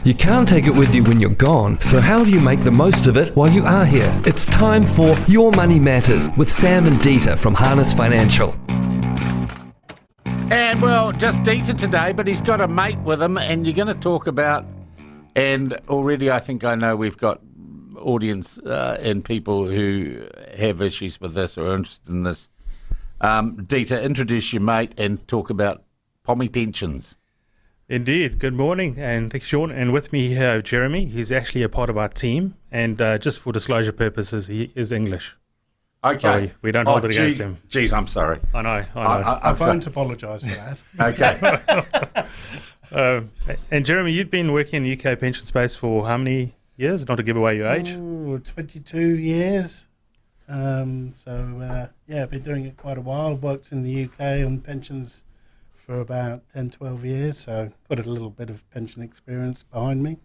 You can't take it with you when you're gone, so how do you make the most of it while you are here? It's time for Your Money Matters with Sam and Dieter from Harness Financial. And, well, just Dieter today, but he's got a mate with him, and you're going to talk about, and already I think I know we've got audience and people who have issues with this or are interested in this. Dieter, introduce your mate and talk about Pommy pensions. Indeed. Good morning, and thanks, Sean. And with me here, Jeremy. He's actually a part of our team, and just for disclosure purposes, he is English. Okay. So we don't hold it against him. Geez, I'm sorry. I know. I won't apologise for that. Okay. And Jeremy, you've been working in the UK pension space for how many years? Not to give away your age. 22 years. I've been doing it quite a while. Worked in the UK on pensions for about 10, 12 years, so got a little bit of pension experience behind me.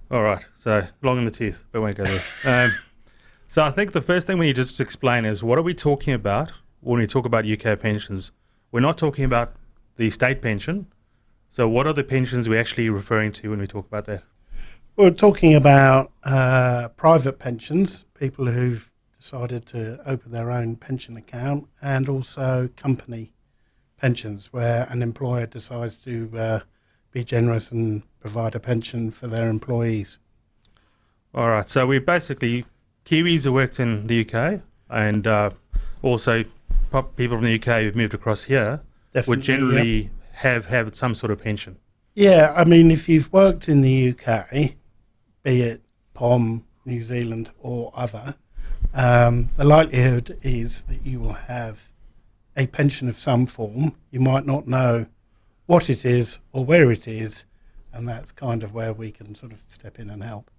All right, so long in the teeth, but won't go there. So I think the first thing we need to just explain is what are we talking about when we talk about UK pensions? We're not talking about the state pension. So what are the pensions we're actually referring to when we talk about that? We're talking about private pensions, people who've decided to open their own pension account, and also company pensions where an employer decides to be generous and provide a pension for their employees. All right, so we basically, Kiwis who worked in the UK and also people from the UK who've moved across here would generally have some sort of pension. Yeah, I mean, if you've worked in the UK, be it POM, New Zealand or other, the likelihood is that you will have a pension of some form. You might not know what it is or where it is, and that's kind of where we can sort of step in and help.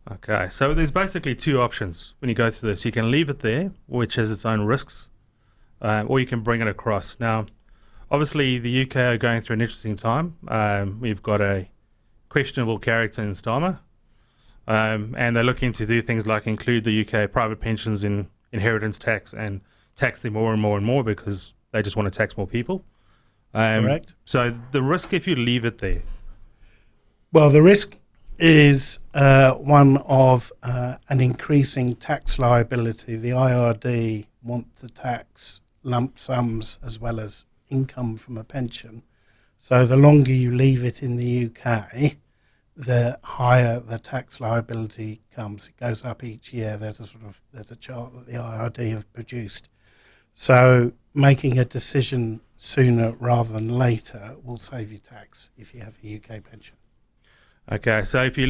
Okay, so there's basically two options when you go through this. You can leave it there, which has its own risks, or you can bring it across. Now, obviously, the UK are going through an interesting time. We've got a questionable character in Starmer, and they're looking to do things like include the UK private pensions in inheritance tax and tax them more and more and more because they just want to tax more people. Correct. So the risk if you leave it there? Well, the risk is one of an increasing tax liability. The IRD want to tax lump sums as well as income from a pension. So the longer you leave it in the UK, the higher the tax liability comes. It goes up each year. There's a chart that the IRD have produced. So making a decision sooner rather than later will save you tax if you have a UK pension. Okay, so if you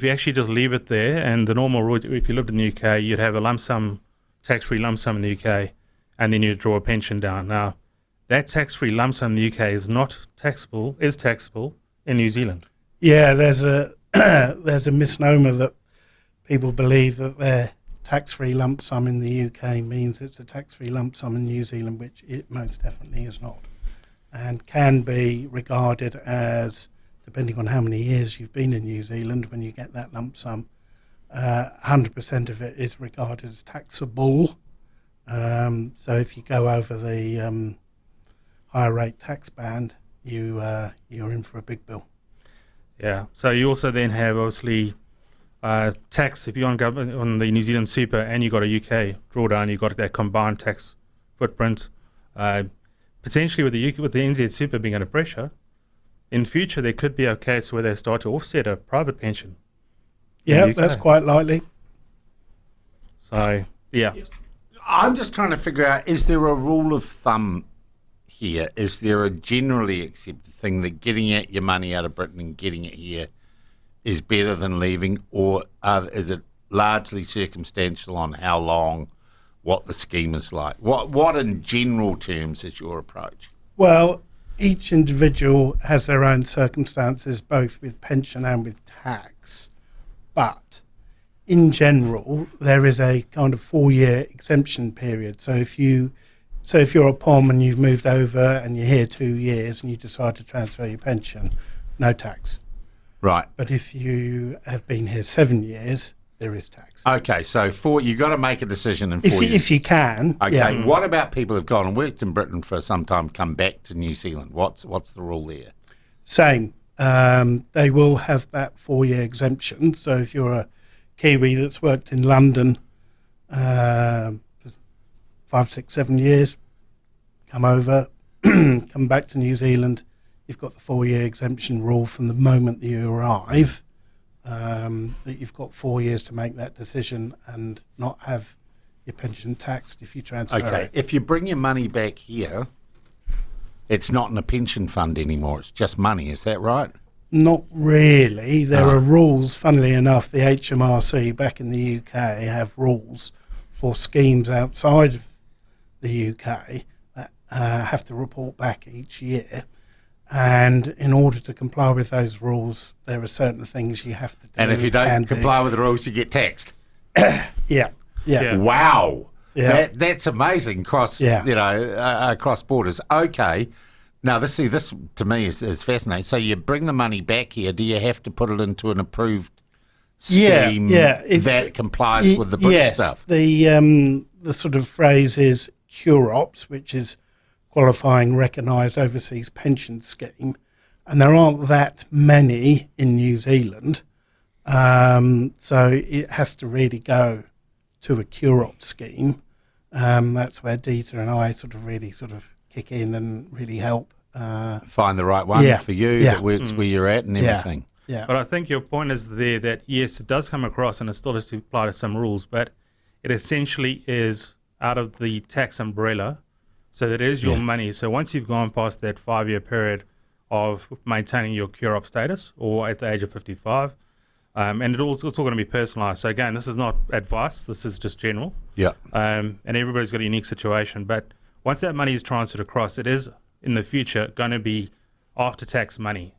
actually just leave it there, and the normal rule, if you lived in the UK, you'd have a lump sum, tax-free lump sum in the UK, and then you'd draw a pension down. Now, that tax-free lump sum in the UK is taxable in New Zealand. Yeah, there's a misnomer that people believe that their tax-free lump sum in the UK means it's a tax-free lump sum in New Zealand, which it most definitely is not, and can be regarded as, depending on how many years you've been in New Zealand, when you get that lump sum, 100% of it is regarded as taxable. So if you go over the higher rate tax band, you're in for a big bill. Yeah. So you also then have obviously tax if you're on the New Zealand super and you got a UK drawdown, you got that combined tax footprint. Potentially with the NZ super being under pressure, in future there could be a case where they start to offset a private pension. Yeah, that's quite likely. So yeah. I'm just trying to figure out, is there a rule of thumb here? Is there a generally accepted thing that getting your money out of Britain and getting it here is better than leaving, or is it largely circumstantial on how long, what the scheme is like? What in general terms is your approach? Well, each individual has their own circumstances, both with pension and with tax, but in general, there is a kind of 4-year exemption period. So if you're a POM and you've moved over and you're here 2 years and you decide to transfer your pension, no tax. Right. But if you have been here 7 years, there is tax. Okay, so you've got to make a decision in 4 years. If you can. Okay, yeah. What about people who've gone and worked in Britain for some time, come back to New Zealand? What's the rule there? Same. they will have that 4-year exemption. So if you're a Kiwi that's worked in London for 5, 6, 7 years, come over, come back to New Zealand, you've got the 4-year exemption rule from the moment that you arrive, that you've got 4 years to make that decision and not have your pension taxed if you transfer Okay, it. if you bring your money back here, it's not in a pension fund anymore. It's just money. Is that right? Not really. There are rules, funnily enough, the HMRC back in the UK have rules for schemes outside of the UK that have to report back each year. And in order to comply with those rules, there are certain things you have to do. And if you don't comply with the rules, you get taxed. Yeah. Wow. Yeah. That's amazing across borders. Okay. Now, this to me is fascinating. So you bring the money back here. Do you have to put it into an approved scheme that complies with the British stuff? The sort of phrase is QROPS, which is Qualifying Recognised Overseas Pension Scheme, and there aren't that many in New Zealand, so it has to really go to a QROPS scheme. That's where Dita and I really kick in and really help. Find the right one for you that works where you're at and everything. Yeah. But I think your point is there that, yes, it does come across and it still has to apply to some rules, but it essentially is out of the tax umbrella, so that is your money. So once you've gone past that 5-year period of maintaining your QROP status or at the age of 55, and it's all going to be personalised. So again, this is not advice, this is just general. Yeah. And everybody's got a unique situation. But once that money is transferred across, it is in the future going to be after-tax money.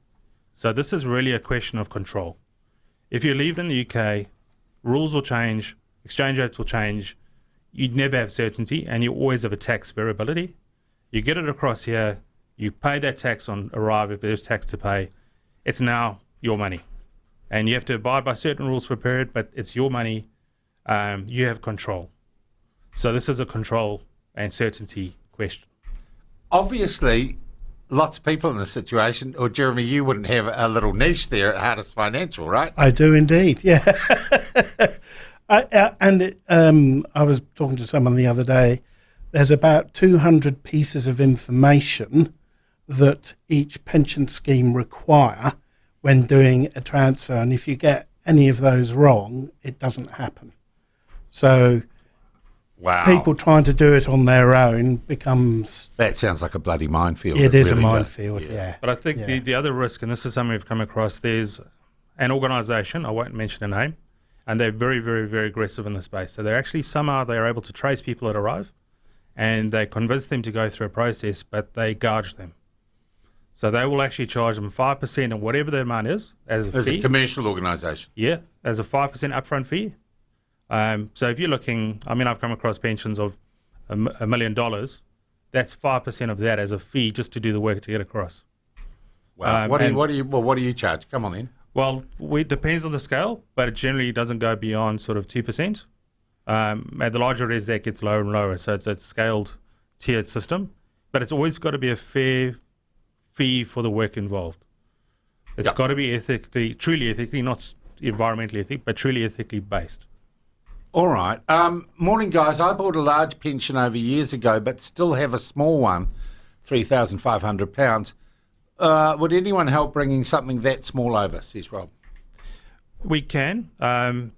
So this is really a question of control. If you leave in the UK, rules will change, exchange rates will change, you'd never have certainty, and you always have a tax variability. You get it across here, you pay that tax on arrival if there's tax to pay. It's now your money. And you have to abide by certain rules for a period, but it's your money. You have control. So this is a control and certainty question. Obviously, lots of people in this situation, or Jeremy, you wouldn't have a little niche there at Hardest Financial, right? I do indeed, yeah. I was talking to someone the other day. There's about 200 pieces of information that each pension scheme require when doing a transfer, and if you get any of those wrong, it doesn't happen. So people trying to do it on their own becomes... That sounds like a bloody minefield. It is really a minefield, yeah. But I think the other risk, and this is something we've come across, there's an organisation, I won't mention the name, and they're very, very, very aggressive in the space. So they're actually somehow they're able to trace people that arrive, and they convince them to go through a process, but they gouge them. So they will actually charge them 5% of whatever the amount is as a fee. As a commercial organisation. Yeah, as a 5% upfront fee. So if you're looking, I've come across pensions of $1 million. That's 5% of that as a fee just to do the work to get across. Wow. What do you charge? Come on then. Well, it depends on the scale, but it generally doesn't go beyond sort of 2%. And the larger it is, that gets lower and lower. So it's a scaled, tiered system, but it's always got to be a fair fee for the work involved. It's got to be truly ethically, not environmentally ethical, but truly ethically based. All right. Morning, guys. I bought a large pension over years ago, but still have a small one, £3,500. Would anyone help bringing something that small over, says Rob? We can.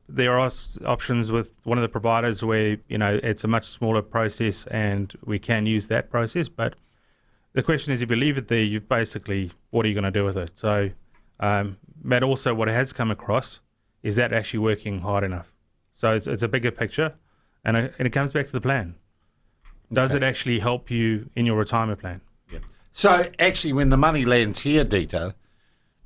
There are options with one of the providers where, it's a much smaller process and we can use that process. But the question is, if you leave it there, you've basically, what are you going to do with it? So, but also what has come across is that actually working hard enough. So it's a bigger picture, and it comes back to the plan. Does it actually help you in your retirement plan? Yeah. So actually, when the money lands here, Dita,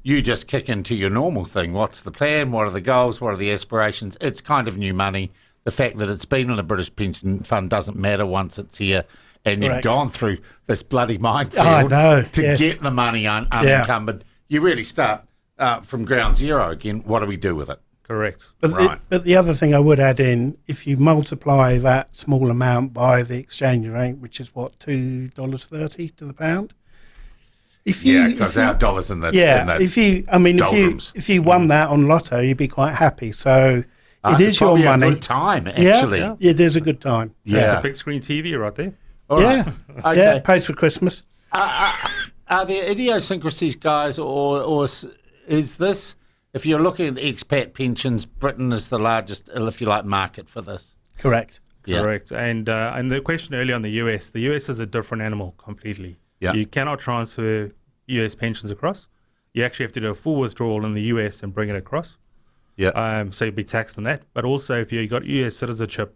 you just kick into your normal thing. What's the plan? What are the goals? What are the aspirations? It's kind of new money. The fact that it's been in a British pension fund doesn't matter once it's here, and you've gone through this bloody minefield to get the money unencumbered. You really start from ground zero again. What do we do with it? Correct. But the other thing I would add in, if you multiply that small amount by the exchange rate, which is what, $2.30 to the pound, If you, because our dollars in the doldrums. if you won that on Lotto, you'd be quite happy. So it is your probably money. A good time, actually. Yeah, it is a good time. That's a big screen TV right there. All right. Okay. Yeah, pays for Christmas. Are there idiosyncrasies, guys, or is this, if you're looking at expat pensions, Britain is the largest, if you like, market for this? Correct. Yeah. Correct. And the question earlier on the US is a different animal completely. Yeah. You cannot transfer US pensions across. You actually have to do a full withdrawal in the US and bring it across. Yeah. So you'd be taxed on that. But also, if you've got US citizenship,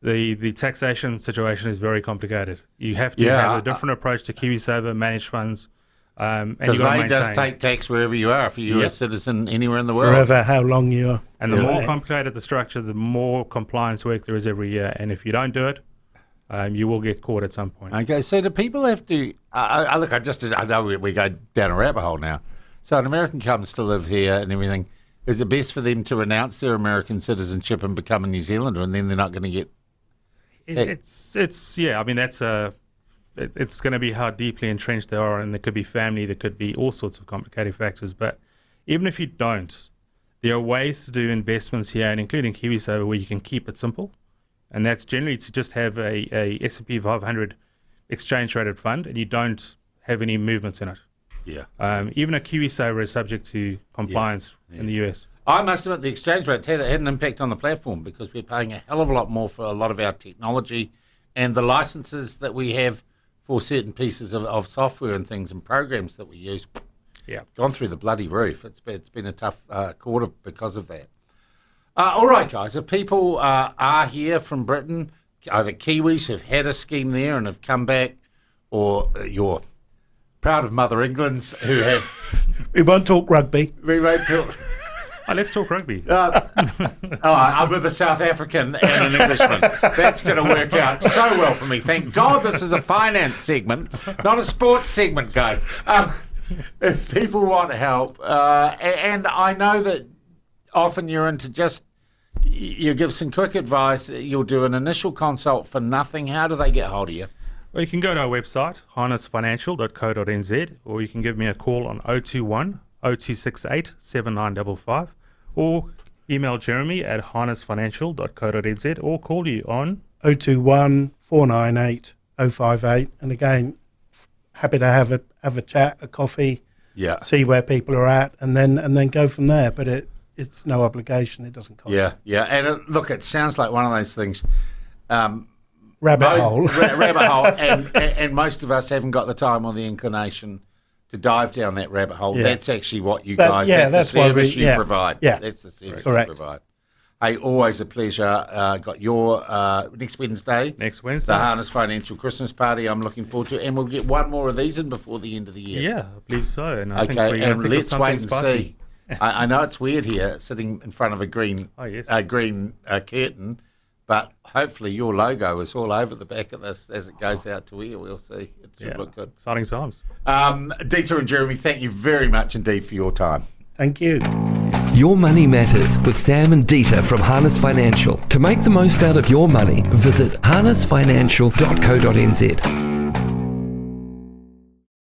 the taxation situation is very complicated. You have to have a different approach to KiwiSaver, managed funds, and you Because got to they maintain. just take tax wherever you are if you're a US citizen anywhere in the world. Forever, how long you're. And the more complicated the structure, the more compliance work there is every year. And if you don't do it, you will get caught at some point. Okay, so do people have to... look, I know we go down a rabbit hole now. So an American comes to live here and everything. Is it best for them to renounce their American citizenship and become a New Zealander, and then they're not going to get... It's I mean, that's it's going to be how deeply entrenched they are, and there could be family, there could be all sorts of complicated factors. But even if you don't, there are ways to do investments here, and including KiwiSaver, where you can keep it simple. And that's generally to just have a S&P 500 exchange-rated fund, and you don't have any movements in it. Yeah. Even a KiwiSaver is subject to compliance in the US. I must admit the exchange rate had an impact on the platform because we're paying a hell of a lot more for a lot of our technology and the licenses that we have for certain pieces of software and things and programs that we use. Yeah. Gone through the bloody roof. It's been a tough quarter because of that. All right, guys, if people are here from Britain, either Kiwis who've had a scheme there and have come back, or you're proud of Mother England's who have... We won't talk rugby. We won't talk... Let's talk rugby. I'm with a South African and an Englishman. That's going to work out so well for me. Thank God this is a finance segment, not a sports segment, guys. If people want help, and I know that often you're into just, you give some quick advice, you'll do an initial consult for nothing. How do they get hold of you? Well, you can go to our website, harnessfinancial.co.nz, or you can give me a call on 021 0268 7955, or email Jeremy at harnessfinancial.co.nz, or call you on 021 498 058. And again, happy to have a chat, a coffee, see where people are at, and then go from there. But it's no obligation. It doesn't cost. Yeah. And look, it sounds like one of those things. Rabbit hole. Rabbit hole. And most of us haven't got the time or the inclination to dive down that rabbit hole. Yeah. That's actually what you guys, that's the service you provide. Yeah. That's the service Correct. you provide. Hey, always a pleasure. Got your next Wednesday. The Harness Financial Christmas Party I'm looking forward to. And we'll get one more of these in before the end of the year. Yeah, I believe so. And I think okay, we're and let's of wait and spicy. see. I know it's weird here, sitting in front of a green curtain, but hopefully your logo is all over the back of this as it goes out to air. We'll see. It should look good. Exciting times. Dieter and Jeremy, thank you very much indeed for your time. Thank you. Your Money Matters with Sam and Dieter from Harness Financial. To make the most out of your money, visit harnessfinancial.co.nz.